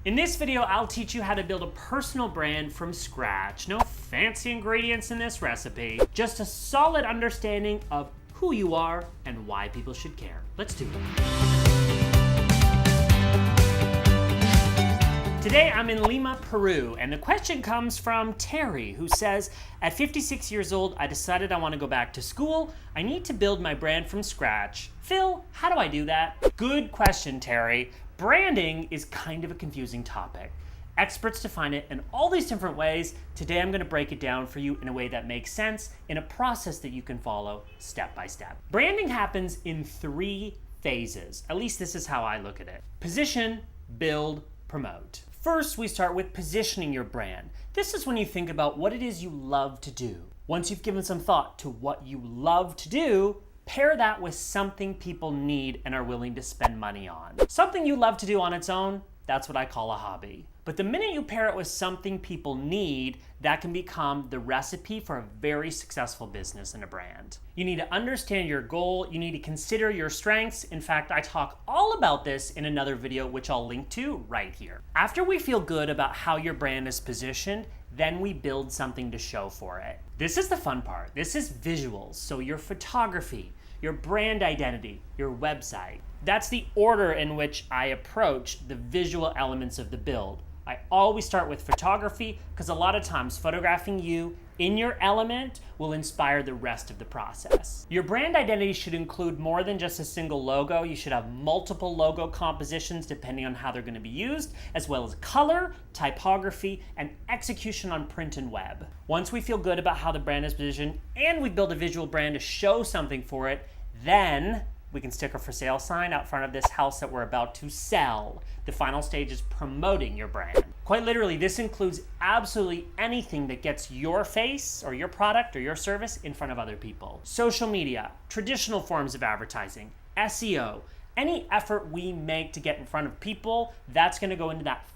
In this video, I'll teach you how to build a personal brand from scratch. No fancy ingredients in this recipe, just a solid understanding of who you are and why people should care. Let's do it. Today I'm in Lima, Peru, and the question comes from Terry, who says, at 56 years old, I decided I want to go back to school. I need to build my brand from scratch. Phil, how do I do that? Good question, Terry. Branding is kind of a confusing topic. Experts define it in all these different ways. Today I'm going to break it down for you in a way that makes sense, in a process that you can follow step by step. Branding happens in 3 phases. At least this is how I look at it. Position, build, promote. First, we start with positioning your brand. This is when you think about what it is you love to do. Once you've given some thought to what you love to do, pair that with something people need and are willing to spend money on. Something you love to do on its own, that's what I call a hobby. But the minute you pair it with something people need, that can become the recipe for a very successful business and a brand. You need to understand your goal, you need to consider your strengths. In fact, I talk all about this in another video, which I'll link to right here. After we feel good about how your brand is positioned, then we build something to show for it. This is the fun part. This is visuals, so your photography, your brand identity, your website. That's the order in which I approach the visual elements of the build. I always start with photography because a lot of times photographing you in your element will inspire the rest of the process. Your brand identity should include more than just a single logo. You should have multiple logo compositions depending on how they're going to be used, as well as color, typography, and execution on print and web. Once we feel good about how the brand is positioned and we build a visual brand to show something for it, then we can stick a for sale sign out front of this house that we're about to sell. The final stage is promoting your brand. Quite literally, this includes absolutely anything that gets your face or your product or your service in front of other people. Social media, traditional forms of advertising, SEO, any effort we make to get in front of people, that's gonna go into that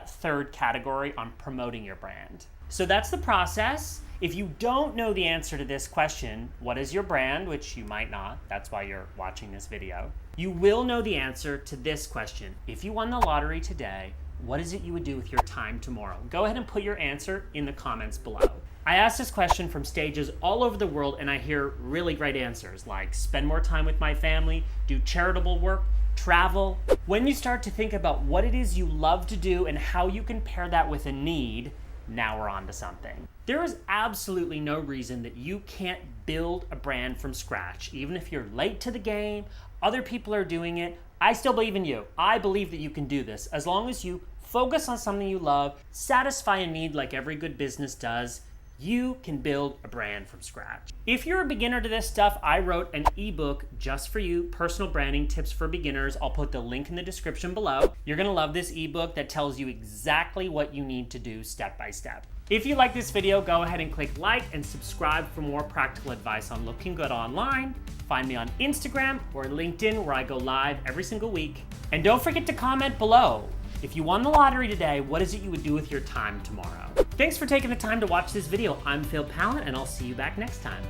third category on promoting your brand. So that's the process. If you don't know the answer to this question, what is your brand, which you might not, that's why you're watching this video, you will know the answer to this question. If you won the lottery today, what is it you would do with your time tomorrow? Go ahead and put your answer in the comments below. I asked this question from stages all over the world and I hear really great answers like spend more time with my family, do charitable work, travel. When you start to think about what it is you love to do and how you can pair that with a need, now we're on to something. There is absolutely no reason that you can't build a brand from scratch. Even if you're late to the game, other people are doing it, I still believe in you. I believe that you can do this. As long as you focus on something you love, satisfy a need like every good business does, you can build a brand from scratch. If you're a beginner to this stuff, I wrote an ebook just for you, Personal Branding Tips for Beginners. I'll put the link in the description below. You're gonna love this ebook that tells you exactly what you need to do step by step. If you like this video, go ahead and click like and subscribe for more practical advice on looking good online. Find me on Instagram or LinkedIn where I go live every single week. And don't forget to comment below. If you won the lottery today, what is it you would do with your time tomorrow? Thanks for taking the time to watch this video. I'm Phil Pallen, and I'll see you back next time.